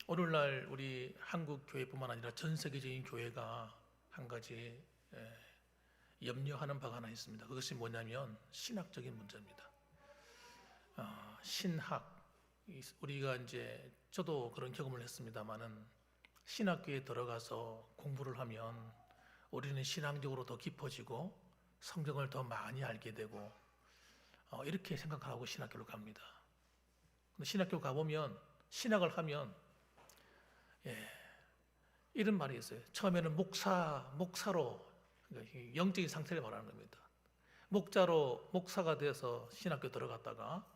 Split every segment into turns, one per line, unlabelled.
오늘날 우리 한국 교회뿐만 아니라 전 세계적인 교회가 한 가지 염려하는 바가 하나 있습니다. 그것이 뭐냐면 신학적인 문제입니다. 신학, 우리가 이제 저도 그런 경험을 했습니다만은 신학교에 들어가서 공부를 하면 우리는 신앙적으로 더 깊어지고 성경을 더 많이 알게 되고 이렇게 생각하고 신학교를 갑니다. 근데 신학교 가보면 신학을 하면 이런 말이 있어요. 처음에는 목사로 그러니까 영적인 상태를 말하는 겁니다. 목사가 돼서 신학교 들어갔다가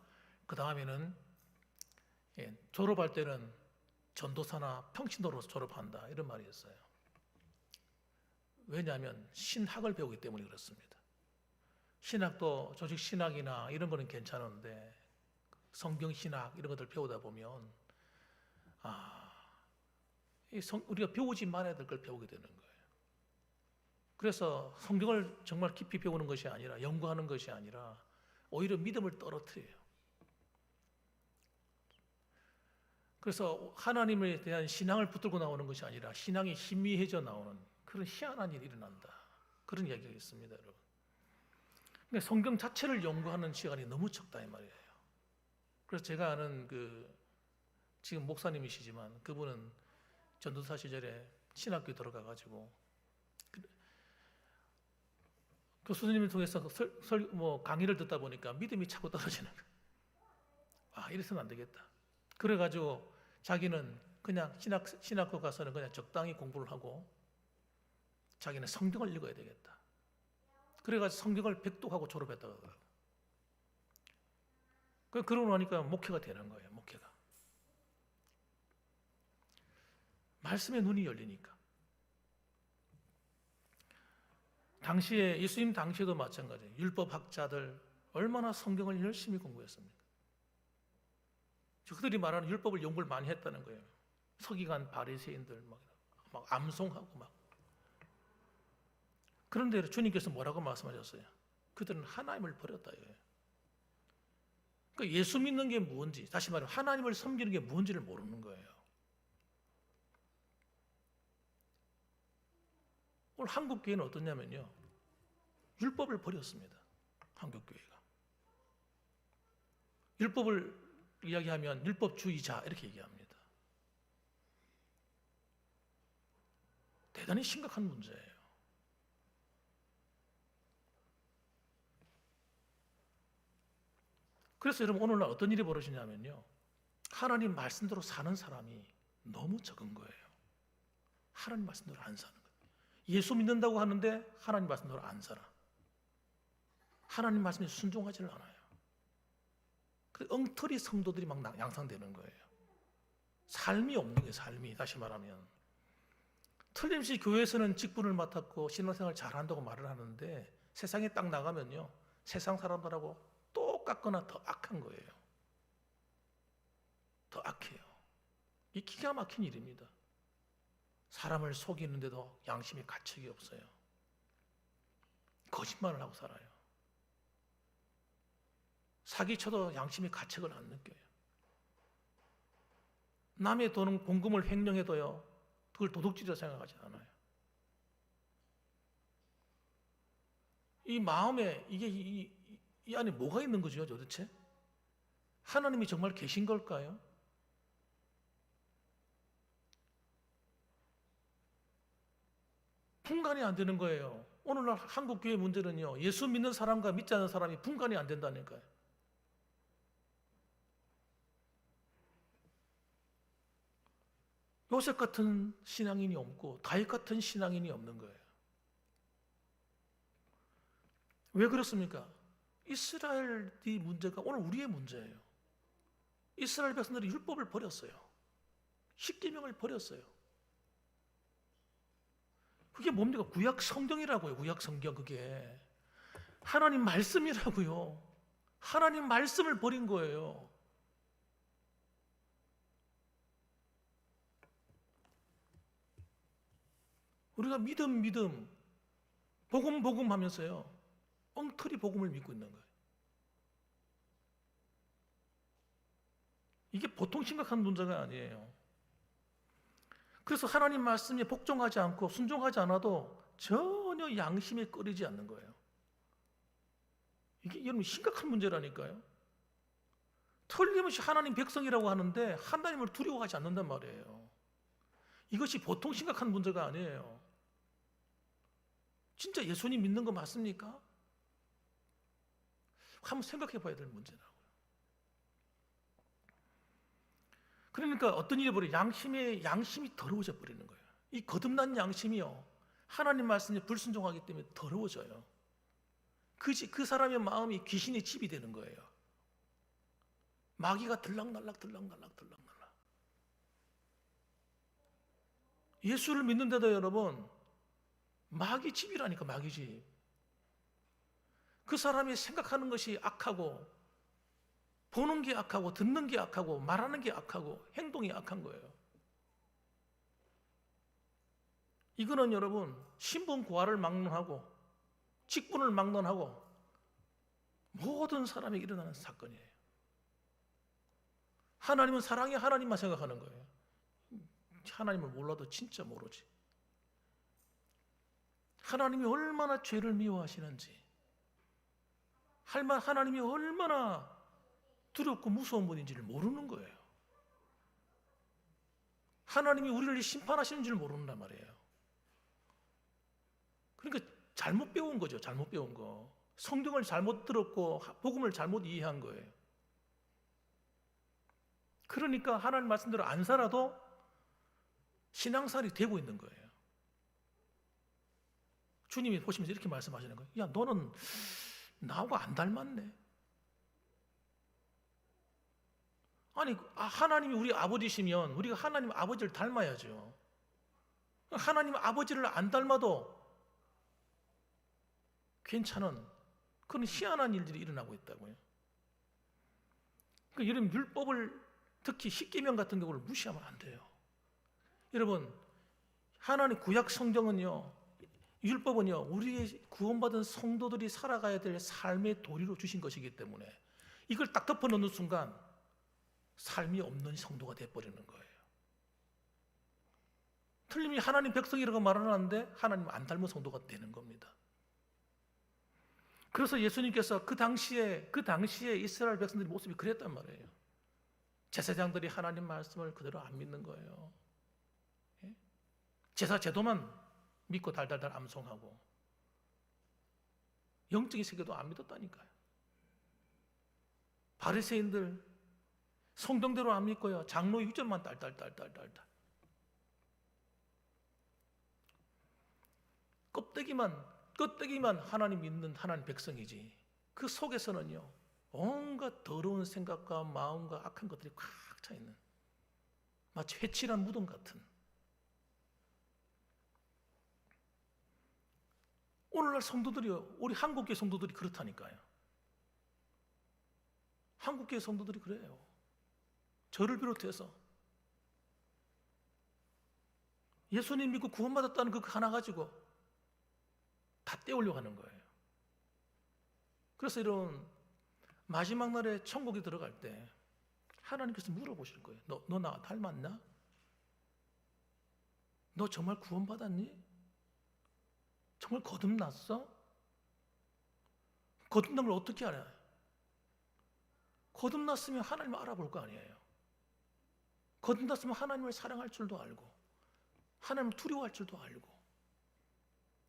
그 다음에는 졸업할 때는 전도사나 평신도로 졸업한다 이런 말이 있어요. 왜냐하면 신학을 배우기 때문에 그렇습니다. 신학도 조직 신학이나 이런 거는 괜찮은데 성경 신학 이런 것들 배우다 보면 우리가 배우지 말아야 될 걸 배우게 되는 거예요. 그래서 성경을 정말 깊이 배우는 것이 아니라 연구하는 것이 아니라 오히려 믿음을 떨어뜨려요. 그래서 하나님에 대한 신앙을 붙들고 나오는 것이 아니라 신앙이 희미해져 나오는 그런 희한한 일이 일어난다. 그런 이야기가 있습니다, 여러분. 그러니까 성경 자체를 연구하는 시간이 너무 적다 이 말이에요. 그래서 제가 아는 지금 목사님이시지만 그분은 전도사 시절에 신학교에 들어가가지고 교수님을 통해서 강의를 듣다 보니까 믿음이 자꾸 떨어지는 거예요. 이래서는 안 되겠다. 그래가지고 자기는 그냥 신학교 가서는 그냥 적당히 공부를 하고 자기는 성경을 읽어야 되겠다. 그래가지고 성경을 백독하고 졸업했다고 하더라고요. 그러고 나니까 목회가 되는 거예요. 목회가. 말씀에 눈이 열리니까. 당시에 예수님 당시에도 마찬가지예요. 율법학자들 얼마나 성경을 열심히 공부했습니까? 그들이 말하는 율법을 연구를 많이 했다는 거예요. 서기관 바리새인들 막 암송하고 막. 그런데 주님께서 뭐라고 말씀하셨어요? 그들은 하나님을 버렸다 이거예요. 그러니까 예수 믿는 게 뭔지, 다시 말하면 하나님을 섬기는 게 뭔지를 모르는 거예요. 오늘 한국 교회는 어떠냐면요, 율법을 버렸습니다. 한국 교회가 율법을 이야기하면 율법주의자 이렇게 얘기합니다. 대단히 심각한 문제예요. 그래서 여러분 오늘날 어떤 일이 벌어지냐면요, 하나님 말씀대로 사는 사람이 너무 적은 거예요. 하나님 말씀대로 안 사는 거예요. 예수 믿는다고 하는데 하나님 말씀대로 안 살아. 하나님 말씀에 순종하지를 않아요. 그 엉터리 성도들이 막 양상되는 거예요. 삶이 없는 거예요. 삶이. 다시 말하면 틀림없이 교회에서는 직분을 맡았고 신앙생활 잘한다고 말을 하는데 세상에 딱 나가면요, 세상 사람들하고 똑같거나 더 악한 거예요. 더 악해요. 이 기가 막힌 일입니다. 사람을 속이는데도 양심이 가책이 없어요. 거짓말을 하고 살아요. 사기쳐도 양심이 가책을 안 느껴요. 남의 돈 공금을 횡령해도요, 그걸 도둑질이라 생각하지 않아요. 이 마음에 이 안에 뭐가 있는 거죠, 도대체? 하나님이 정말 계신 걸까요? 분간이 안 되는 거예요. 오늘날 한국 교회 문제는요, 예수 믿는 사람과 믿지 않는 사람이 분간이 안 된다니까요. 요셉 같은 신앙인이 없고 다윗 같은 신앙인이 없는 거예요. 왜 그렇습니까? 이스라엘이 문제가 오늘 우리의 문제예요. 이스라엘 백성들이 율법을 버렸어요. 십계명을 버렸어요. 그게 뭡니까? 구약 성경이라고요. 구약 성경. 그게 하나님 말씀이라고요. 하나님 말씀을 버린 거예요. 우리가 믿음 복음 하면서요, 엉터리 복음을 믿고 있는 거예요. 이게 보통 심각한 문제가 아니에요. 그래서 하나님 말씀에 복종하지 않고 순종하지 않아도 전혀 양심에 꺼리지 않는 거예요. 이게 여러분 심각한 문제라니까요. 틀림없이 하나님 백성이라고 하는데 하나님을 두려워하지 않는단 말이에요. 이것이 보통 심각한 문제가 아니에요. 진짜 예수님 믿는 거 맞습니까? 한번 생각해 봐야 될 문제라고요. 그러니까 어떤 일이 벌어요? 양심이 더러워져 버리는 거예요. 이 거듭난 양심이요, 하나님 말씀에 불순종하기 때문에 더러워져요. 그 사람의 마음이 귀신의 집이 되는 거예요. 마귀가 들락날락. 예수를 믿는데도 여러분 마귀 집이라니까, 마귀 집. 그 사람이 생각하는 것이 악하고, 보는 게 악하고, 듣는 게 악하고, 말하는 게 악하고, 행동이 악한 거예요. 이거는 여러분 신분 고하를 막론하고 직분을 막론하고 모든 사람에게 일어나는 사건이에요. 하나님은 사랑의 하나님만 생각하는 거예요. 하나님을 몰라도 진짜 모르지. 하나님이 얼마나 죄를 미워하시는지, 하나님이 얼마나 두렵고 무서운 분인지를 모르는 거예요. 하나님이 우리를 심판하시는 줄 모른단 말이에요. 그러니까 잘못 배운 거죠. 잘못 배운 거. 성경을 잘못 들었고 복음을 잘못 이해한 거예요. 그러니까 하나님 말씀대로 안 살아도 신앙생활이 되고 있는 거예요. 주님이 보시면서 이렇게 말씀하시는 거예요. 야, 너는 나하고 안 닮았네. 아니, 하나님이 우리 아버지시면 우리가 하나님 아버지를 닮아야죠. 하나님 아버지를 안 닮아도 괜찮은 그런 희한한 일들이 일어나고 있다고요. 그러니까 여러분, 율법을, 특히 십계명 같은 경우를 무시하면 안 돼요. 여러분, 하나님 구약 성경은요, 율법은요, 우리의 구원받은 성도들이 살아가야 될 삶의 도리로 주신 것이기 때문에 이걸 딱 덮어놓는 순간 삶이 없는 성도가 되어버리는 거예요. 틀림이 하나님 백성이라고 말하는데 하나님 안 닮은 성도가 되는 겁니다. 그래서 예수님께서 그 당시에 이스라엘 백성들의 모습이 그랬단 말이에요. 제사장들이 하나님 말씀을 그대로 안 믿는 거예요. 제사 제도만 믿고 달달달 암송하고 영적인 세계도 안 믿었다니까요. 바리새인들 성경대로 안 믿고요, 장로 유전만 딸딸딸딸딸 껍데기만 하나님 믿는 하나님 백성이지, 그 속에서는요 온갖 더러운 생각과 마음과 악한 것들이 꽉 차 있는 마치 회칠한 무덤 같은. 오늘날 성도들이요, 우리 한국교회 성도들이 그렇다니까요. 한국교회 성도들이 그래요. 저를 비롯해서 예수님 믿고 구원받았다는 그 하나 가지고 다 떼우려고 하는 거예요. 그래서 이런 마지막 날에 천국에 들어갈 때 하나님께서 물어보실 거예요. 너 나 닮았나? 너 정말 구원받았니? 정말 거듭났어? 거듭난 걸 어떻게 알아요? 거듭났으면 하나님을 알아볼 거 아니에요. 거듭났으면 하나님을 사랑할 줄도 알고, 하나님을 두려워할 줄도 알고,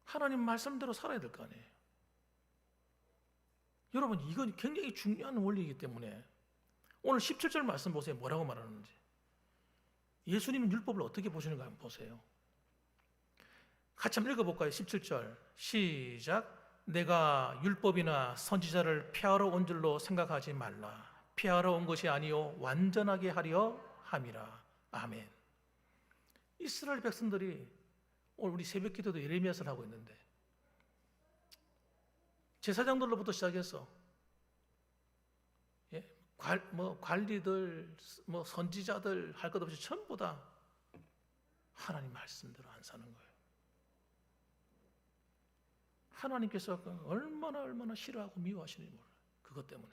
하나님 말씀대로 살아야 될 거 아니에요. 여러분, 이건 굉장히 중요한 원리이기 때문에 오늘 17절 말씀 보세요. 뭐라고 말하는지. 예수님은 율법을 어떻게 보시는가 한번 보세요. 같이 한번 읽어볼까요? 17절 시작. 내가 율법이나 선지자를 폐하러 온 줄로 생각하지 말라. 폐하러 온 것이 아니요 완전하게 하려 함이라. 아멘. 이스라엘 백성들이 오늘 우리 새벽 기도도 예레미야서를 하고 있는데 제사장들로부터 시작해서 관리들, 선지자들 할 것 없이 전부 다 하나님 말씀대로 안 사는 거예요. 하나님께서 얼마나 싫어하고 미워하시는지 몰라요. 그것 때문에.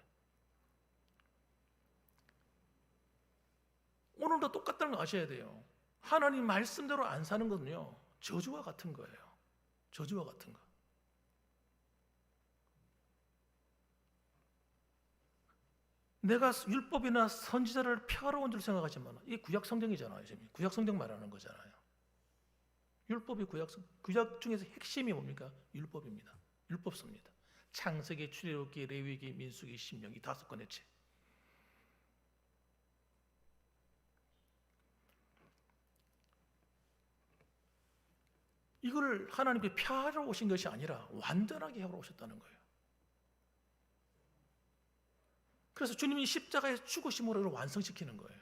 오늘도 똑같다는 거 아셔야 돼요. 하나님 말씀대로 안 사는 것은요, 저주와 같은 거예요. 저주와 같은 거. 내가 율법이나 선지자를 펴러온 줄 생각하지만 이게 구약 성경이잖아요. 지금 구약 성경 말하는 거잖아요. 율법이 구약 중에서 핵심이 뭡니까? 율법입니다. 율법서입니다. 창세기, 출애굽기, 레위기, 민수기, 신명기 5권의 책. 이걸 하나님께 펴하러 오신 것이 아니라 완전하게 하러 오셨다는 거예요. 그래서 주님이 십자가에 죽으심으로 이걸 완성시키는 거예요.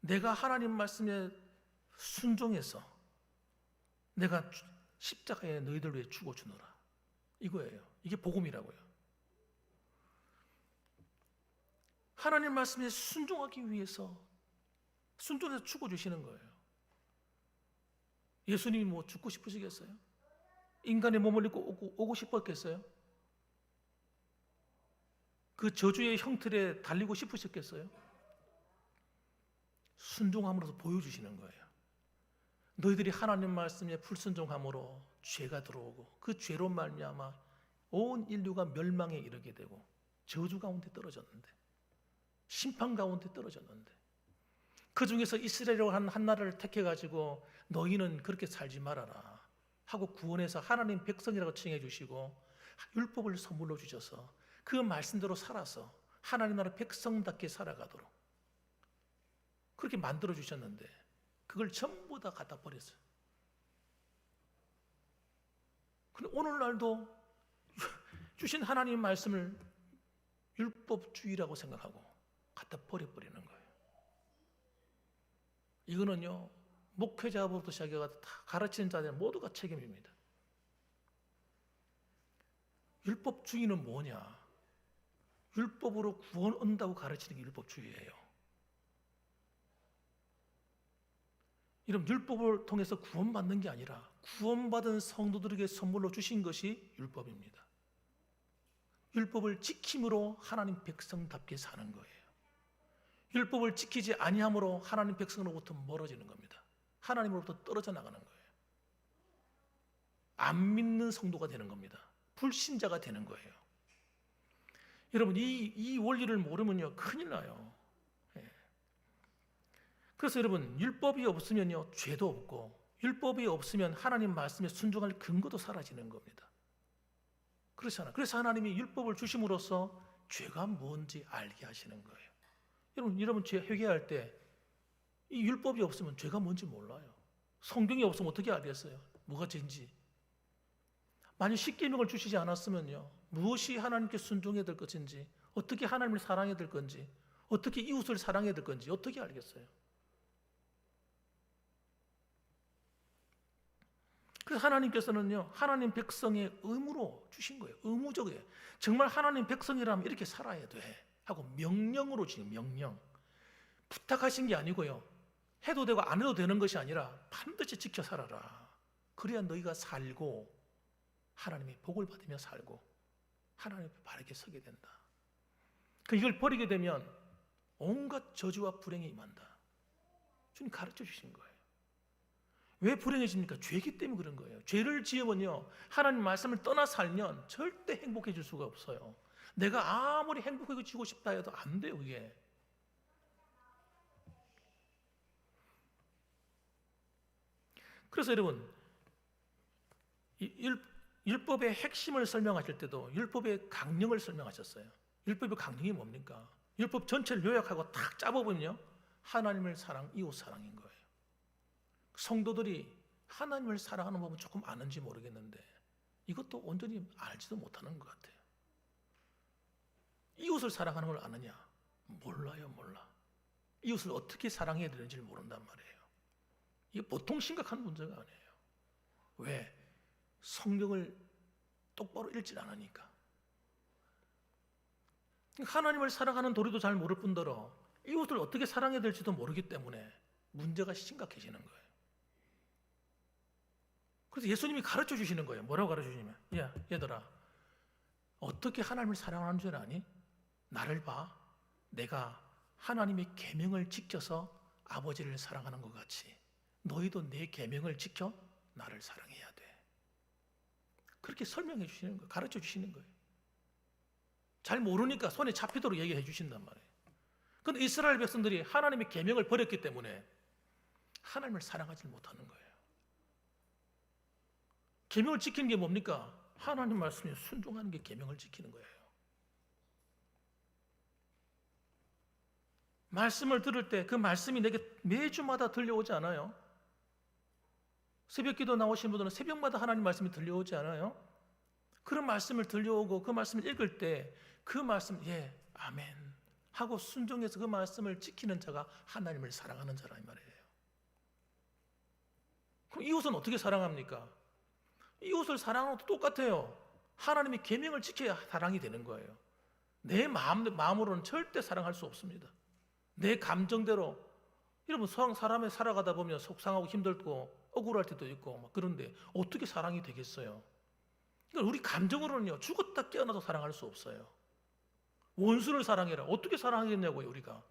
내가 하나님 말씀에 순종해서 내가 십자가에 너희들 위해 죽어주노라. 이거예요. 이게 복음이라고요. 하나님 말씀에 순종하기 위해서 순종해서 죽어주시는 거예요. 예수님이 뭐 죽고 싶으시겠어요? 인간의 몸을 입고 오고 싶었겠어요? 그 저주의 형틀에 달리고 싶으셨겠어요? 순종함으로써 보여주시는 거예요. 너희들이 하나님 말씀에 불순종함으로 죄가 들어오고 그 죄로 말미암아 온 인류가 멸망에 이르게 되고 저주 가운데 떨어졌는데, 심판 가운데 떨어졌는데, 그 중에서 이스라엘이라고 한 나라를 택해가지고 너희는 그렇게 살지 말아라 하고 구원해서 하나님 백성이라고 칭해 주시고 율법을 선물로 주셔서 그 말씀대로 살아서 하나님 나라 백성답게 살아가도록 그렇게 만들어 주셨는데 그걸 전부 다 갖다 버렸어요. 근데 오늘날도 주신 하나님 말씀을 율법주의라고 생각하고 갖다 버려버리는 거예요. 이거는요, 목회자부터 시작해서 다 가르치는 자들 모두가 책임입니다. 율법주의는 뭐냐? 율법으로 구원 얻는다고 가르치는 게 율법주의예요. 이런 율법을 통해서 구원받는 게 아니라 구원받은 성도들에게 선물로 주신 것이 율법입니다. 율법을 지킴으로 하나님 백성답게 사는 거예요. 율법을 지키지 아니함으로 하나님 백성으로부터 멀어지는 겁니다. 하나님으로부터 떨어져 나가는 거예요. 안 믿는 성도가 되는 겁니다. 불신자가 되는 거예요. 여러분, 이 원리를 모르면요, 큰일 나요. 예. 그래서 여러분, 율법이 없으면요, 죄도 없고, 율법이 없으면 하나님 말씀에 순종할 근거도 사라지는 겁니다. 그렇잖아요. 그래서 하나님이 율법을 주심으로써 죄가 뭔지 알게 하시는 거예요. 여러분 죄 회개할 때 이 율법이 없으면 죄가 뭔지 몰라요. 성경이 없으면 어떻게 알겠어요? 뭐가 죄인지. 만약 십계명을 주시지 않았으면요, 무엇이 하나님께 순종해야 될 것인지, 어떻게 하나님을 사랑해야 될 건지, 어떻게 이웃을 사랑해야 될 건지 어떻게 알겠어요? 그래서 하나님께서는요, 하나님 백성의 의무로 주신 거예요. 의무적이에요. 정말 하나님 백성이라면 이렇게 살아야 돼 하고 명령으로 주신 명령. 부탁하신 게 아니고요, 해도 되고 안 해도 되는 것이 아니라 반드시 지켜 살아라. 그래야 너희가 살고 하나님의 복을 받으며 살고 하나님 앞에 바르게 서게 된다. 이걸 버리게 되면 온갖 저주와 불행이 임한다. 주님 가르쳐 주신 거예요. 왜 불행해집니까? 죄기 때문에 그런 거예요. 죄를 지으면요, 하나님 말씀을 떠나 살면 절대 행복해질 수가 없어요. 내가 아무리 행복해지고 싶다 해도 안 돼요, 그게. 그래서 여러분, 율법의 핵심을 설명하실 때도 율법의 강령을 설명하셨어요. 율법의 강령이 뭡니까? 율법 전체를 요약하고 딱 잡아보면요, 하나님을 사랑, 이웃 사랑인 거예요. 성도들이 하나님을 사랑하는 법은 조금 아는지 모르겠는데 이것도 온전히 알지도 못하는 것 같아요. 이웃을 사랑하는 걸 아느냐? 몰라요, 몰라. 이웃을 어떻게 사랑해야 되는지를 모른단 말이에요. 이게 보통 심각한 문제가 아니에요. 왜? 성경을 똑바로 읽질 않으니까. 하나님을 사랑하는 도리도 잘 모를 뿐더러 이웃을 어떻게 사랑해야 될지도 모르기 때문에 문제가 심각해지는 거예요. 그래서 예수님이 가르쳐 주시는 거예요. 뭐라고 가르쳐 주시냐면, 야, 얘들아, 어떻게 하나님을 사랑하는 줄 아니? 나를 봐. 내가 하나님의 계명을 지켜서 아버지를 사랑하는 것 같이 너희도 내 계명을 지켜 나를 사랑해야 돼. 그렇게 설명해 주시는 거예요. 가르쳐 주시는 거예요. 잘 모르니까 손에 잡히도록 얘기해 주신단 말이에요. 그런데 이스라엘 백성들이 하나님의 계명을 버렸기 때문에 하나님을 사랑하지 못하는 거예요. 계명을 지키는 게 뭡니까? 하나님 말씀에 순종하는 게 계명을 지키는 거예요. 말씀을 들을 때 그 말씀이 내게 매주마다 들려오지 않아요? 새벽기도 나오신 분들은 새벽마다 하나님 말씀이 들려오지 않아요? 그런 말씀을 들려오고 그 말씀을 읽을 때 그 말씀 아멘 하고 순종해서 그 말씀을 지키는 자가 하나님을 사랑하는 자라 이 말이에요. 그럼 이웃은 어떻게 사랑합니까? 이웃을 사랑하는 것도 똑같아요. 하나님의 계명을 지켜야 사랑이 되는 거예요. 내 마음으로는 절대 사랑할 수 없습니다. 내 감정대로. 여러분, 사람이 살아가다 보면 속상하고 힘들고 억울할 때도 있고 막 그런데 어떻게 사랑이 되겠어요? 그러니까 우리 감정으로는요, 죽었다 깨어나도 사랑할 수 없어요. 원수를 사랑해라. 어떻게 사랑하겠냐고요, 우리가.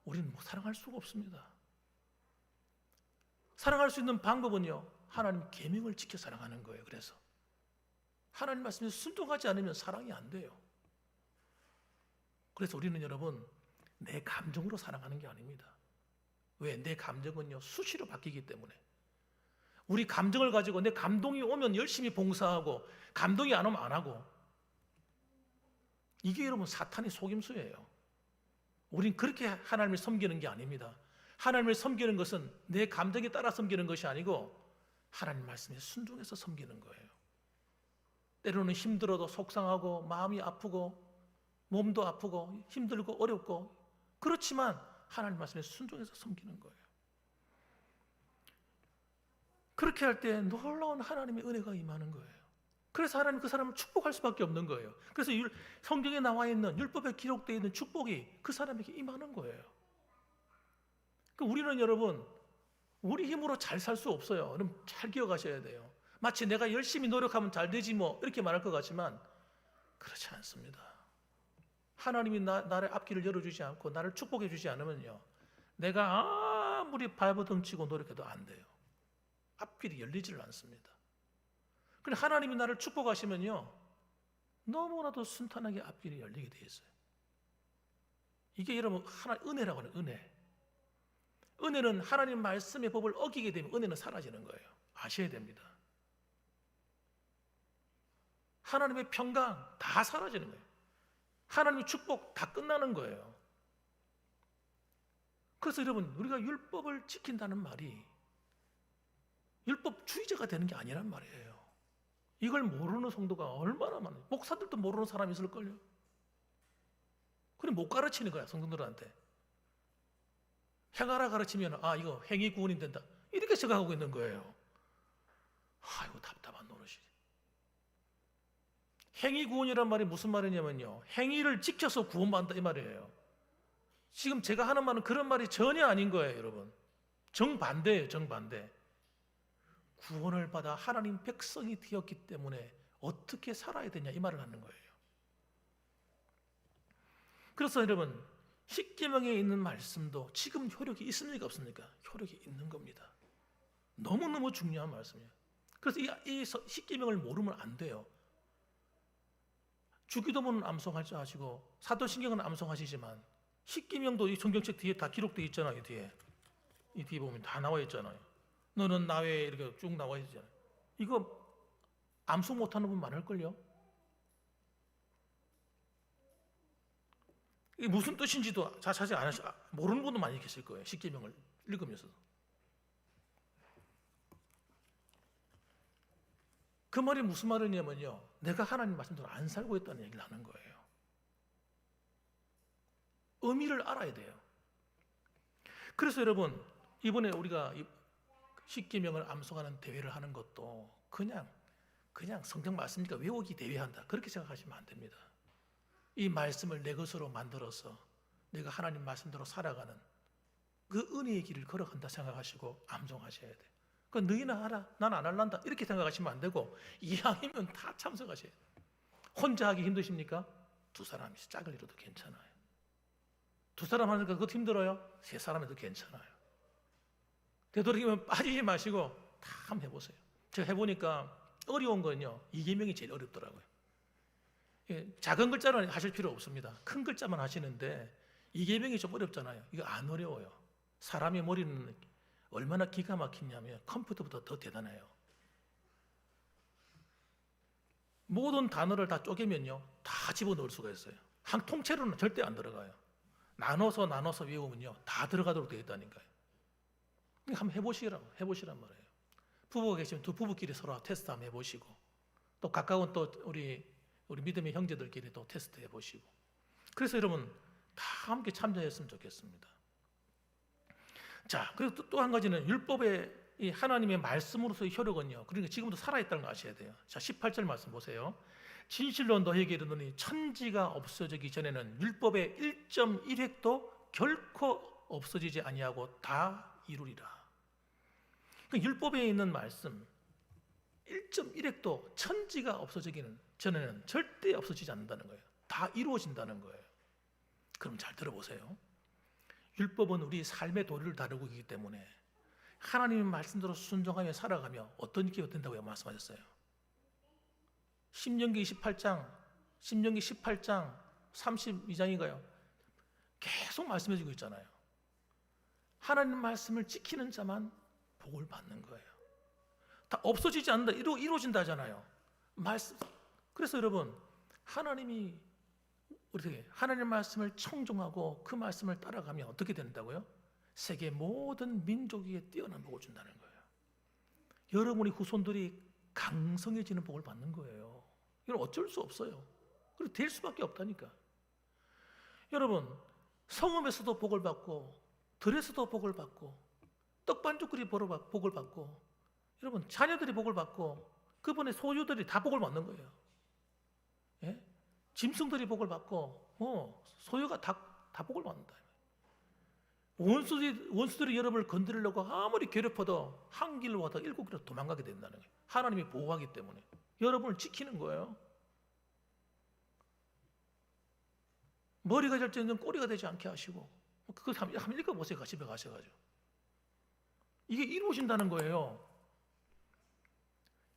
우리는 사랑할 수가 없습니다. 사랑할 수 있는 방법은요, 하나님 계명을 지켜 사랑하는 거예요. 그래서 하나님 말씀에 순종하지 않으면 사랑이 안 돼요. 그래서 우리는 여러분, 내 감정으로 사랑하는 게 아닙니다. 왜? 내 감정은요, 수시로 바뀌기 때문에. 우리 감정을 가지고 내 감동이 오면 열심히 봉사하고 감동이 안 오면 안 하고. 이게 여러분 사탄의 속임수예요. 우린 그렇게 하나님을 섬기는 게 아닙니다. 하나님을 섬기는 것은 내 감정에 따라 섬기는 것이 아니고 하나님 말씀에 순종해서 섬기는 거예요. 때로는 힘들어도 속상하고 마음이 아프고 몸도 아프고 힘들고 어렵고 그렇지만 하나님 말씀에 순종해서 섬기는 거예요. 그렇게 할 때 놀라운 하나님의 은혜가 임하는 거예요. 그래서 하나님 그 사람을 축복할 수밖에 없는 거예요. 그래서 성경에 나와 있는 율법에 기록되어 있는 축복이 그 사람에게 임하는 거예요. 그러니까 우리는 여러분 우리 힘으로 잘 살 수 없어요. 여러분 잘 기억하셔야 돼요. 마치 내가 열심히 노력하면 잘 되지 뭐 이렇게 말할 것 같지만 그렇지 않습니다. 하나님이 나를 앞길을 열어주지 않고 나를 축복해 주지 않으면요, 내가 아무리 발버둥치고 노력해도 안 돼요. 앞길이 열리지를 않습니다. 그런데 하나님이 나를 축복하시면요, 너무나도 순탄하게 앞길이 열리게 돼 있어요. 이게 여러분 하나의 은혜라고 하는 은혜. 은혜는 하나님 말씀의 법을 어기게 되면 은혜는 사라지는 거예요. 아셔야 됩니다. 하나님의 평강 다 사라지는 거예요. 하나님의 축복 다 끝나는 거예요. 그래서 여러분 우리가 율법을 지킨다는 말이 율법주의자가 되는 게 아니란 말이에요. 이걸 모르는 성도가 얼마나 많아요. 목사들도 모르는 사람이 있을걸요. 그럼 못 가르치는 거야, 성도들한테. 행하라 가르치면 이거 행위 구원이 된다 이렇게 생각하고 있는 거예요. 아이고 답답한 노릇이지. 행위 구원이란 말이 무슨 말이냐면요, 행위를 지켜서 구원받는다 이 말이에요. 지금 제가 하는 말은 그런 말이 전혀 아닌 거예요, 여러분. 정반대예요, 정반대. 구원을 받아 하나님 백성이 되었기 때문에 어떻게 살아야 되냐 이 말을 하는 거예요. 그래서 여러분 십계명에 있는 말씀도 지금 효력이 있습니까 없습니까? 효력이 있는 겁니다. 너무너무 중요한 말씀이에요. 그래서 이 십계명을 모르면 안 돼요. 주기도문은 암송하지 하시고 사도신경은 암송하시지만 십계명도 이 성경책 뒤에 다 기록되어 있잖아요. 이 뒤에 보면 다 나와 있잖아요. 너는 나 외에 이렇게 쭉 나와 있잖아요. 이거 암송 못하는 분 많을걸요? 이게 무슨 뜻인지도 자세히 안 하시고 모르는 분도 많이 계실 거예요. 십계명을 읽으면서도. 그 말이 무슨 말이냐면요, 내가 하나님 말씀대로 안 살고 있다는 얘기를 하는 거예요. 의미를 알아야 돼요. 그래서 여러분 이번에 우리가 십계명을 암송하는 대회를 하는 것도 그냥 성경 말씀이니까 외우기 대회한다 그렇게 생각하시면 안 됩니다. 이 말씀을 내 것으로 만들어서 내가 하나님 말씀대로 살아가는 그 은혜의 길을 걸어간다 생각하시고 암송하셔야 돼요. 그러니까 너희는 하라, 난 안 할란다 이렇게 생각하시면 안 되고 이왕이면 다 참석하셔야 돼요. 혼자 하기 힘드십니까? 두 사람이 짝을 이뤄도 괜찮아요. 두 사람 하니까 그것도 힘들어요? 세 사람 해도 괜찮아요. 되도록이면 빠지지 마시고 다 한번 해보세요. 제가 해보니까 어려운 건요, 이계명이 제일 어렵더라고요. 작은 글자는 하실 필요 없습니다. 큰 글자만 하시는데 이계명이 좀 어렵잖아요. 이거 안 어려워요. 사람의 머리는 얼마나 기가 막히냐면 컴퓨터보다 더 대단해요. 모든 단어를 다 쪼개면요, 다 집어넣을 수가 있어요. 한 통째로는 절대 안 들어가요. 나눠서 외우면요, 다 들어가도록 되어 있다니까요. 한번 해보시란 말이에요. 부부가 계시면 두 부부끼리 서로 테스트 한번 해보시고, 또 가까운 또 우리 믿음의 형제들끼리 또 테스트 해보시고. 그래서 여러분 다 함께 참여했으면 좋겠습니다. 자, 그리고 또 한 가지는 율법의 이 하나님의 말씀으로서의 효력은요, 그러니까 지금도 살아있다는 거 아셔야 돼요. 자, 18절 말씀 보세요. 진실로 너에게 이르노니 천지가 없어지기 전에는 율법의 1.1획도 결코 없어지지 아니하고 다 이루리라. 그러니까 율법에 있는 말씀 1.1획도 천지가 없어지기는 전에는 절대 없어지지 않는다는 거예요. 다 이루어진다는 거예요. 그럼 잘 들어보세요. 율법은 우리 삶의 도리를 다루고 있기 때문에 하나님의 말씀대로 순종하며 살아가며 어떤 게 된다고 말씀하셨어요. 신명기 18장 32장인가요? 계속 말씀해주고 있잖아요. 하나님 말씀을 지키는 자만 복을 받는 거예요. 다 없어지지 않는다, 이루어진다 하잖아요. 그래서 여러분, 하나님이 우리 하나님 말씀을 청종하고 그 말씀을 따라가면 어떻게 된다고요? 세계 모든 민족에게 뛰어난 복을 준다는 거예요. 여러분의 후손들이 강성해지는 복을 받는 거예요. 이건 어쩔 수 없어요. 그리고 될 수밖에 없다니까. 여러분, 성읍에서도 복을 받고 들에서도 복을 받고 떡반죽거리 복을 받고 여러분 자녀들이 복을 받고 그분의 소유들이 다 복을 받는 거예요. 예? 짐승들이 복을 받고 소유가 다 복을 받는다. 원수들이 여러분을 건드리려고 아무리 괴롭혀도 한 길로 와도 7길로 도망가게 된다는 거예요. 하나님이 보호하기 때문에 여러분을 지키는 거예요. 머리가 될 때는 꼬리가 되지 않게 하시고 그거 한번 읽어보세요. 집에 가셔가지고 이게 이루어진다는 거예요.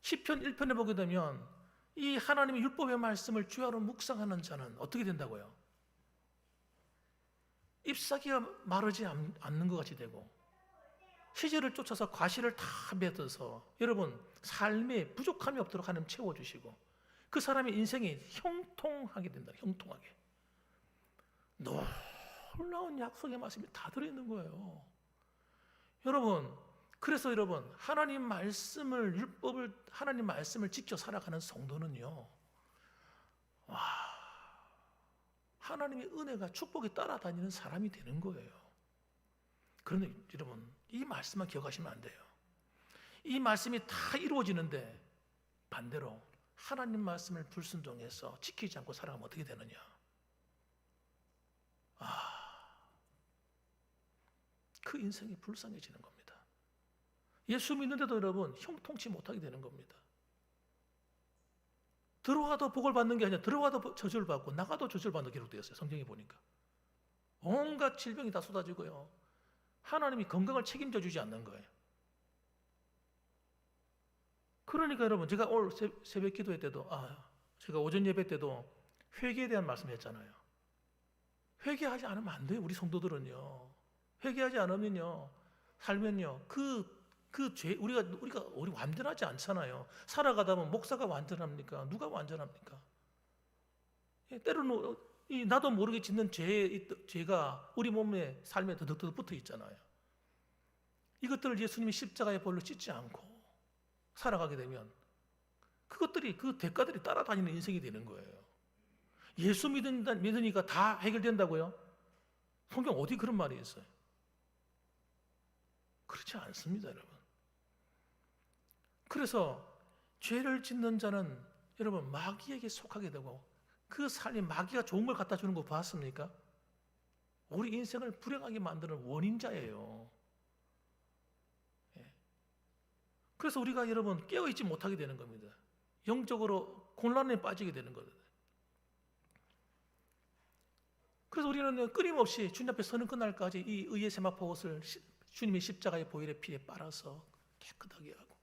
시편 1편에 보게 되면 이 하나님의 율법의 말씀을 주야로 묵상하는 자는 어떻게 된다고요? 잎사귀가 마르지 않는 것 같이 되고 시절을 쫓아서 과실을 다 맺어서 여러분 삶에 부족함이 없도록 하나님 채워주시고 그 사람의 인생이 형통하게 된다. 형통하게. 놀라운 약속의 말씀이 다 들어있는 거예요. 여러분, 그래서 여러분 하나님 말씀을 하나님 말씀을 지켜 살아가는 성도는요, 하나님의 은혜가 축복이 따라다니는 사람이 되는 거예요. 그런데 여러분 이 말씀만 기억하시면 안 돼요. 이 말씀이 다 이루어지는데 반대로 하나님 말씀을 불순종해서 지키지 않고 살아가면 어떻게 되느냐? 그 인생이 불쌍해지는 겁니다. 예수 믿는데도 여러분 형통치 못하게 되는 겁니다. 들어와도 복을 받는 게 아니라 들어와도 저주를 받고 나가도 저주를 받는 기록되어 있어요. 성경에 보니까 온갖 질병이 다 쏟아지고요, 하나님이 건강을 책임져 주지 않는 거예요. 그러니까 여러분 제가 오늘 새벽 기도회 때도 제가 오전 예배 때도 회개에 대한 말씀을 했잖아요. 회개하지 않으면 안 돼요. 우리 성도들은요, 회개하지 않으면요, 살면요 그 죄, 우리 완전하지 않잖아요. 살아가다 보면 목사가 완전합니까? 누가 완전합니까? 때로는 나도 모르게 짓는 죄가 우리 몸에 삶에 더덕더덕 붙어 있잖아요. 이것들을 예수님이 십자가의 볼로 찢지 않고 살아가게 되면 그것들이 그 대가들이 따라다니는 인생이 되는 거예요. 예수 믿으니까 다 해결된다고요? 성경 어디 그런 말이 있어요? 그렇지 않습니다, 여러분. 그래서 죄를 짓는 자는 여러분 마귀에게 속하게 되고 그 삶이 마귀가 좋은 걸 갖다 주는 거 봤습니까? 우리 인생을 불행하게 만드는 원인자예요. 그래서 우리가 여러분 깨어있지 못하게 되는 겁니다. 영적으로 곤란에 빠지게 되는 거예요. 그래서 우리는 끊임없이 주님 앞에 서는 그날까지 이 의의 세마포 옷을 주님의 십자가의 보혈의 피에 빨아서 깨끗하게 하고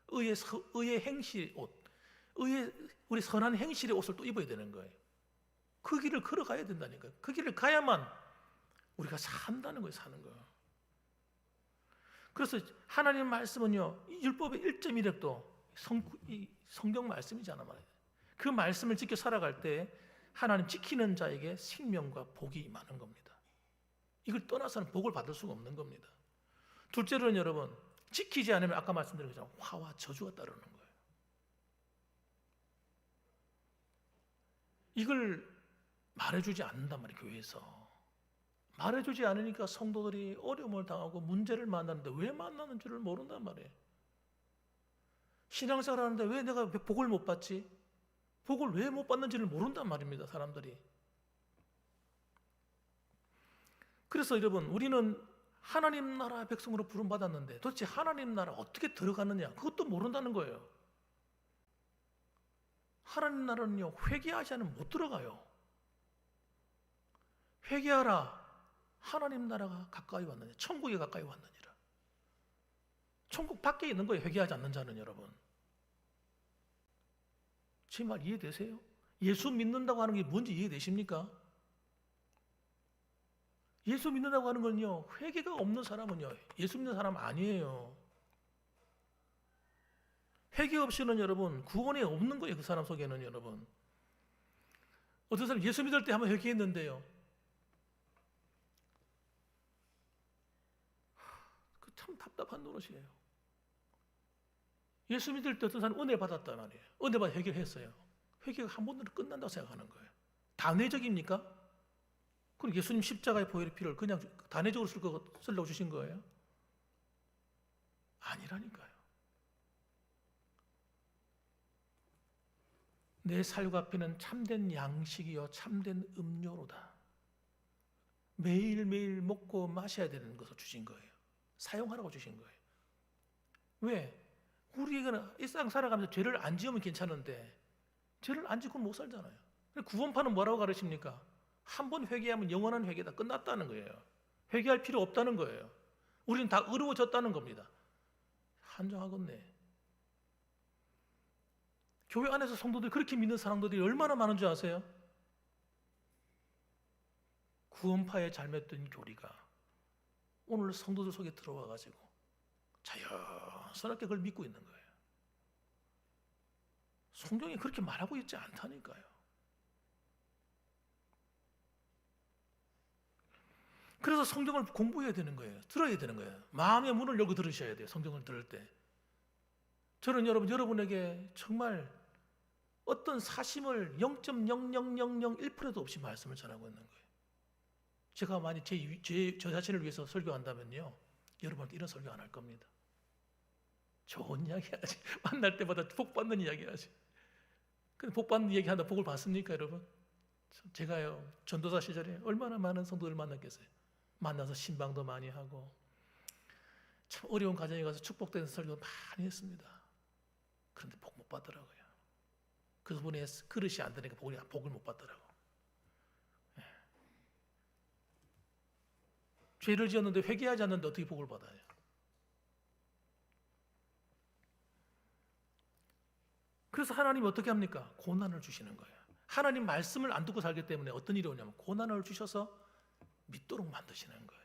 의의 행실 옷, 우리 선한 행실의 옷을 또 입어야 되는 거예요. 그 길을 걸어가야 된다니까요. 그 길을 가야만 우리가 산다는 거예요. 사는 거. 그래서 하나님 말씀은요, 율법의 1.1획도 성경 말씀이잖아 말이에요. 그 말씀을 지켜 살아갈 때 하나님 지키는 자에게 생명과 복이 임하는 겁니다. 이걸 떠나서는 복을 받을 수가 없는 겁니다. 둘째로는 여러분, 지키지 않으면 아까 말씀드린 것처럼 화와 저주가 따르는 거예요. 이걸 말해주지 않는단 말이에요. 교회에서 말해주지 않으니까 성도들이 어려움을 당하고 문제를 만나는데 왜 만나는 줄을 모른단 말이에요. 신앙생활 하는데 왜 내가 복을 못 받지? 복을 왜 못 받는지를 모른단 말입니다. 사람들이. 그래서 여러분, 우리는 하나님 나라 백성으로 부름받았는데 도대체 하나님 나라 어떻게 들어가느냐, 그것도 모른다는 거예요. 하나님 나라는요, 회개하지 않으면 못 들어가요. 회개하라. 하나님 나라가 가까이 왔느냐, 천국이 가까이 왔느니라. 천국 밖에 있는 거예요. 회개하지 않는 자는. 여러분, 제 말 이해되세요? 예수 믿는다고 하는 게 뭔지 이해되십니까? 예수 믿는다고 하는 건요, 회개가 없는 사람은요, 예수 믿는 사람 아니에요. 회개 없이는 여러분 구원이 없는 거예요. 그 사람 속에는. 여러분, 어떤 사람 예수 믿을 때 한번 회개했는데요, 그 참 답답한 노릇이에요. 예수 믿을 때 어떤 사람 은혜 받았단 말이에요. 은혜 받아 회개했어요. 회개가 한 번으로 끝난다고 생각하는 거예요. 단회적입니까? 그럼 예수님 십자가의 보혈의 피를 그냥 단회적으로 쓰려고 주신 거예요? 아니라니까요. 내 살과 피는 참된 양식이요 참된 음료로다. 매일매일 먹고 마셔야 되는 것을 주신 거예요. 사용하라고 주신 거예요. 왜? 우리가 일상 살아가면서 죄를 안 지으면 괜찮은데 죄를 안 짓고는 못 살잖아요. 구원파는 뭐라고 가르칩니까? 한 번 회개하면 영원한 회개다, 끝났다는 거예요. 회개할 필요 없다는 거예요. 우리는 다 의로워졌다는 겁니다. 한정하겠네. 교회 안에서 성도들이 그렇게 믿는 사람들이 얼마나 많은 줄 아세요? 구원파에 잘못된 교리가 오늘 성도들 속에 들어와 가지고 자연스럽게 그걸 믿고 있는 거예요. 성경이 그렇게 말하고 있지 않다니까요. 그래서 성경을 공부해야 되는 거예요. 들어야 되는 거예요. 마음의 문을 열고 들으셔야 돼요. 성경을 들을 때. 저는 여러분에게 정말 어떤 사심을 0.00001%도 없이 말씀을 전하고 있는 거예요. 제가 만약 저 자신을 위해서 설교한다면요, 여러분한테 이런 설교 안 할 겁니다. 좋은 이야기 하지. 만날 때마다 복 받는 이야기 하지. 근데 복 받는 이야기 한다 복을 받습니까, 여러분? 제가요, 전도사 시절에 얼마나 많은 성도들 만났겠어요. 만나서 신방도 많이 하고 참 어려운 가정에 가서 축복되는 설교 많이 했습니다. 그런데 복 못 받더라고요. 그분의 그릇이 안 되니까 복을 못 받더라고. 예. 죄를 지었는데 회개하지 않는데 어떻게 복을 받아요? 그래서 하나님이 어떻게 합니까? 고난을 주시는 거예요. 하나님 말씀을 안 듣고 살기 때문에 어떤 일이 오냐면 고난을 주셔서 믿도록 만드시는 거예요.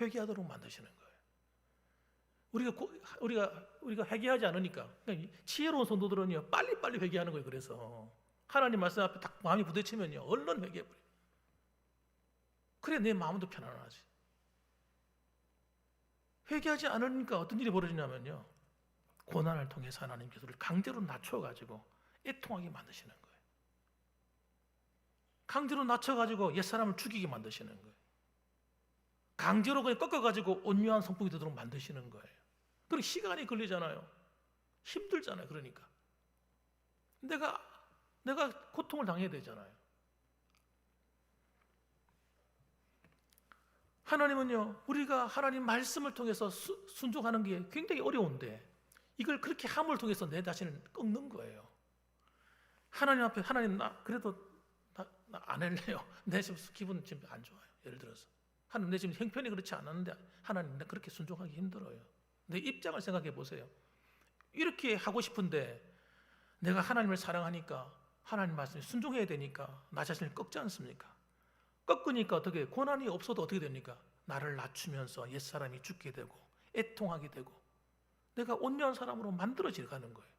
회개하도록 만드시는 거예요. 우리가 회개하지 않으니까, 그러니까 지혜로운 성도들은요, 빨리빨리 회개하는 거예요. 그래서 하나님 말씀 앞에 딱 마음이 부딪히면요, 얼른 회개해버려요. 그래 내 마음도 편안하지. 회개하지 않으니까 어떤 일이 벌어지냐면요, 고난을 통해서 하나님께서 우리를 강제로 낮춰가지고 애통하게 만드시는 거예요. 강제로 낮춰가지고 옛사람을 죽이게 만드시는 거예요. 강제로 그냥 꺾어가지고 온유한 성품이 되도록 만드시는 거예요. 그리고 시간이 걸리잖아요. 힘들잖아요. 그러니까 내가 고통을 당해야 되잖아요. 하나님은요, 우리가 하나님 말씀을 통해서 순종하는 게 굉장히 어려운데 이걸 그렇게 함을 통해서 내 자신을 꺾는 거예요. 하나님 앞에, 하나님 그래도 나 안 할래요. 내 지금 기분 지금 안 좋아요. 예를 들어서 하나님, 내 지금 형편이 그렇지 않았는데 하나님, 나 그렇게 순종하기 힘들어요. 내 입장을 생각해 보세요. 이렇게 하고 싶은데 내가 하나님을 사랑하니까 하나님 말씀에 순종해야 되니까 나 자신을 꺾지 않습니까? 꺾으니까 어떻게, 고난이 없어도 어떻게 됩니까? 나를 낮추면서 옛사람이 죽게 되고 애통하게 되고 내가 온유한 사람으로 만들어져 가는 거예요.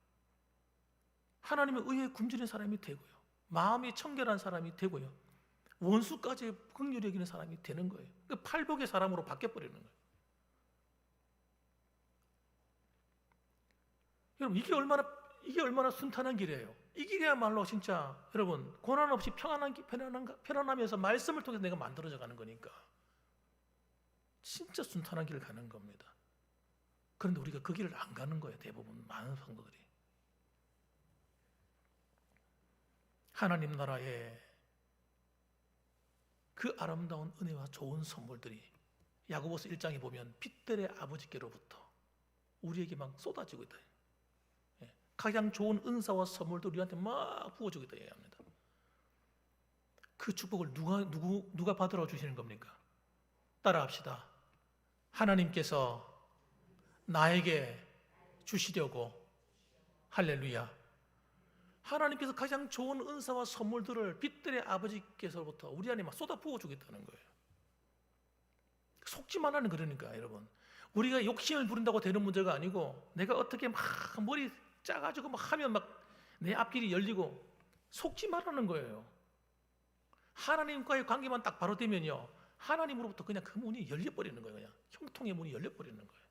하나님의 의에 굶주린 사람이 되고요, 마음이 청결한 사람이 되고요, 원수까지 긍휼히 여기는 사람이 되는 거예요. 그 팔복의 사람으로 바뀌어버리는 거예요. 여러분, 이게 얼마나 순탄한 길이에요. 이 길이야말로 진짜 여러분 고난 없이 편안하면서 말씀을 통해서 내가 만들어져 가는 거니까 진짜 순탄한 길을 가는 겁니다. 그런데 우리가 그 길을 안 가는 거예요. 대부분 많은 성도들이. 하나님 나라의 그 아름다운 은혜와 좋은 선물들이 야고보서 1장에 보면 빛들의 아버지께로부터 우리에게 막 쏟아지고 있다. 가장 좋은 은사와 선물도 우리한테 막 부어주고 있다 얘기합니다. 그 축복을 누가 받으러 주시는 겁니까? 따라합시다. 하나님께서 나에게 주시려고, 할렐루야, 하나님께서 가장 좋은 은사와 선물들을 빛들의 아버지께서부터 우리 안에 막 쏟아 부어주겠다는 거예요. 속지 말라는, 그러니까 여러분, 우리가 욕심을 부린다고 되는 문제가 아니고 내가 어떻게 막 머리 짜가지고 막 하면 막 내 앞길이 열리고, 속지 말라는 거예요. 하나님과의 관계만 딱 바로 되면요, 하나님으로부터 그냥 그 문이 열려버리는 거예요. 그냥 형통의 문이 열려버리는 거예요.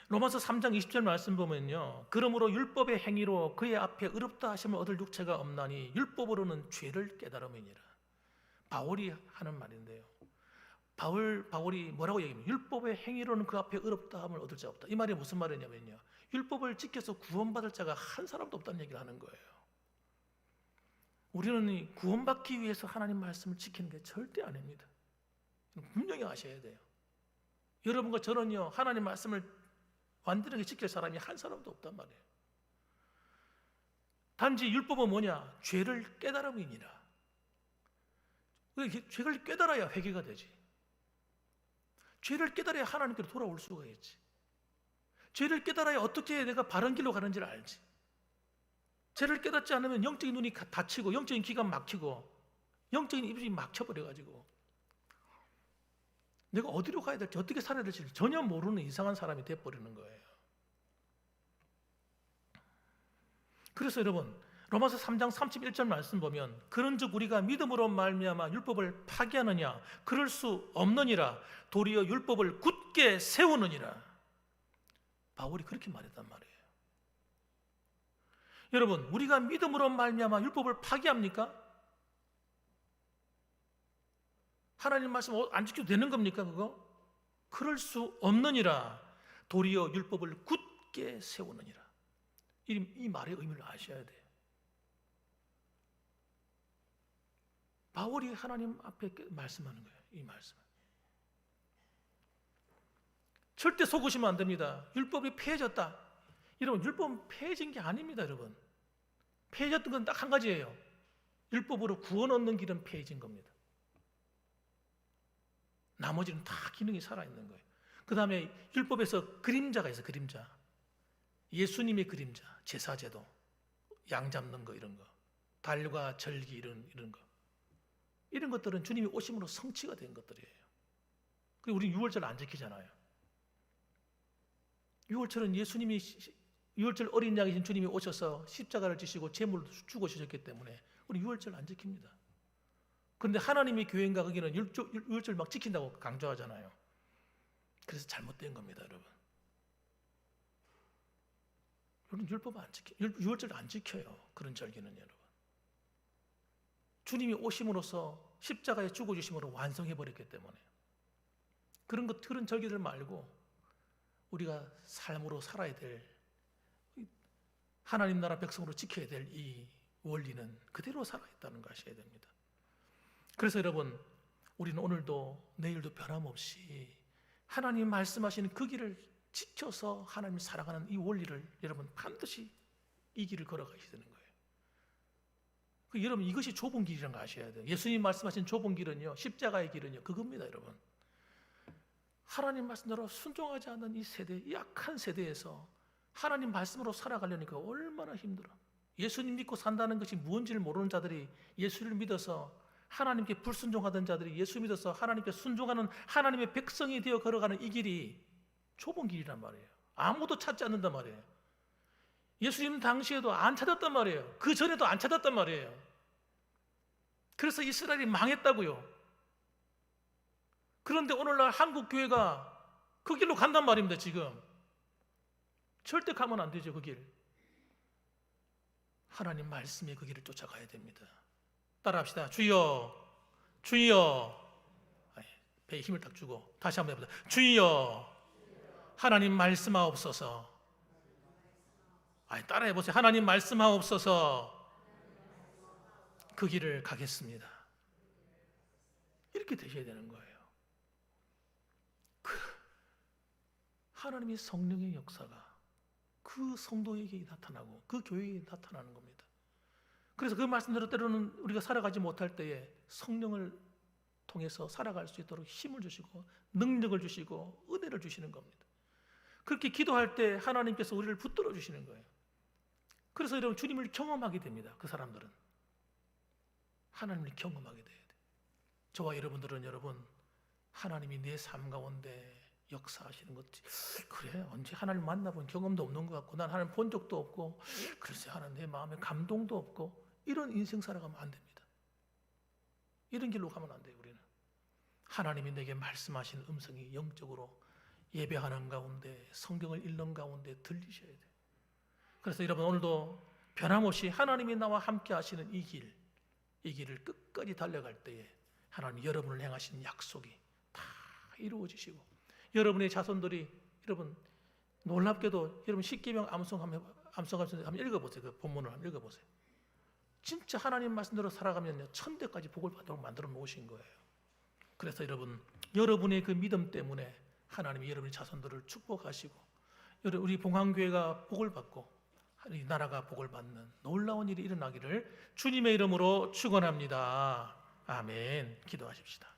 로마서 3장 20절 말씀 보면요, 그러므로 율법의 행위로 그의 앞에 의롭다 하심을 얻을 육체가 없나니 율법으로는 죄를 깨달음이니라. 바울이 하는 말인데요, 바울이 뭐라고 얘기합니까? 율법의 행위로는 그 앞에 의롭다함을 얻을 자가 없다. 이 말이 무슨 말이냐면요, 율법을 지켜서 구원받을 자가 한 사람도 없다는 얘기를 하는 거예요. 우리는 구원받기 위해서 하나님 말씀을 지키는 게 절대 아닙니다. 분명히 아셔야 돼요. 여러분과 저는요, 하나님 말씀을 완전하게 지킬 사람이 한 사람도 없단 말이에요. 단지 율법은 뭐냐? 죄를 깨달음이니라. 죄를 깨달아야 회개가 되지. 죄를 깨달아야 하나님께로 돌아올 수가 있지. 죄를 깨달아야 어떻게 내가 바른 길로 가는지를 알지. 죄를 깨닫지 않으면 영적인 눈이 닫히고 영적인 귀가 막히고 영적인 입이 막혀버려가지고 내가 어디로 가야 될지, 어떻게 살아야 될지 전혀 모르는 이상한 사람이 돼버리는 거예요. 그래서 여러분, 로마서 3장 31절 말씀 보면, 그런즉 우리가 믿음으로 말미암아 율법을 파기하느냐? 그럴 수 없느니라. 도리어 율법을 굳게 세우느니라. 바울이 그렇게 말했단 말이에요. 여러분, 우리가 믿음으로 말미암아 율법을 파기합니까? 하나님 말씀 안 지켜도 되는 겁니까 그거? 그럴 수 없느니라. 도리어 율법을 굳게 세우느니라. 이 말의 의미를 아셔야 돼요. 바울이 하나님 앞에 말씀하는 거예요. 이 말씀. 절대 속으시면 안 됩니다. 율법이 폐해졌다. 여러분, 율법은 폐해진 게 아닙니다. 여러분, 폐해졌던 건 딱 한 가지예요. 율법으로 구원 얻는 길은 폐해진 겁니다. 나머지는 다 기능이 살아있는 거예요. 그 다음에 율법에서 그림자가 있어요. 그림자. 예수님의 그림자, 제사제도, 양 잡는 거, 이런 거, 달과 절기, 이런 거, 이런 것들은 주님이 오심으로 성취가 된 것들이에요. 그리고 우리 6월절 안 지키잖아요. 6월절은 예수님이 6월절 어린 양이신 주님이 오셔서 십자가를 지시고 제물을 죽으셨기 때문에 우리 6월절 안 지킵니다. 그런데 하나님의 교회인가 거기는 6월절 막 지킨다고 강조하잖아요. 그래서 잘못된 겁니다, 여러분. 여러분, 율법 안 지켜, 6월절 안 지켜요. 그런 절기는 여러분. 주님이 오심으로써 십자가에 죽어주심으로 완성해버렸기 때문에 그런 절기들 말고 우리가 삶으로 살아야 될, 하나님 나라 백성으로 지켜야 될 이 원리는 그대로 살아있다는 거 아셔야 됩니다. 그래서 여러분, 우리는 오늘도 내일도 변함없이 하나님 말씀하시는 그 길을 지켜서 하나님을 사랑하는 이 원리를 여러분 반드시 이 길을 걸어가셔야 되는 거예요. 여러분 이것이 좁은 길이라는 거 아셔야 돼요. 예수님 말씀하신 좁은 길은요, 십자가의 길은요, 그겁니다, 여러분. 하나님 말씀대로 순종하지 않는 이 세대, 이 악한 세대에서 하나님 말씀으로 살아가려니까 얼마나 힘들어. 예수님 믿고 산다는 것이 무엇인지를 모르는 자들이 예수를 믿어서 하나님께 불순종하던 자들이 예수 믿어서 하나님께 순종하는 하나님의 백성이 되어 걸어가는 이 길이 좁은 길이란 말이에요. 아무도 찾지 않는단 말이에요. 예수님 당시에도 안 찾았단 말이에요. 그 전에도 안 찾았단 말이에요. 그래서 이스라엘이 망했다고요. 그런데 오늘날 한국 교회가 그 길로 간단 말입니다. 지금 절대 가면 안 되죠. 그 길. 하나님 말씀의 그 길을 쫓아가야 됩니다. 따라합시다. 주여, 주여. 배에 힘을 딱 주고 다시 한번 해보자. 주여, 하나님 말씀하옵소서. 따라해보세요. 하나님 말씀하옵소서. 그 길을 가겠습니다. 이렇게 되셔야 되는 거예요. 하나님의 성령의 역사가 그 성도에게 나타나고 그 교회에 나타나는 겁니다. 그래서 그 말씀대로 때로는 우리가 살아가지 못할 때에 성령을 통해서 살아갈 수 있도록 힘을 주시고 능력을 주시고 은혜를 주시는 겁니다. 그렇게 기도할 때 하나님께서 우리를 붙들어 주시는 거예요. 그래서 여러분 주님을 경험하게 됩니다. 그 사람들은 하나님을 경험하게 돼야 돼요. 저와 여러분들은 여러분 하나님이 내 삶 가운데 역사하시는 것, 그래 언제 하나님 만나본 경험도 없는 것 같고 난 하나님 본 적도 없고 글쎄 하나님 내 마음에 감동도 없고 이런 인생 살아가면 안 됩니다. 이런 길로 가면 안 돼요. 우리는 하나님이 내게 말씀하시는 음성이 영적으로 예배하는 가운데 성경을 읽는 가운데 들리셔야 돼요. 그래서 여러분 오늘도 변함없이 하나님이 나와 함께 하시는 이 길을 끝까지 달려갈 때에 하나님이 여러분을 향하신 약속이 다 이루어지시고 여러분의 자손들이 여러분 놀랍게도 여러분 십계명 암송하면서 한번 읽어보세요. 그 본문을 한번 읽어보세요. 진짜 하나님 말씀대로 살아가면요 천대까지 복을 받도록 만들어 놓으신 거예요. 그래서 여러분의 그 믿음 때문에 하나님이 여러분의 자손들을 축복하시고 우리 봉황교회가 복을 받고 이 나라가 복을 받는 놀라운 일이 일어나기를 주님의 이름으로 축원합니다. 아멘. 기도하십시다.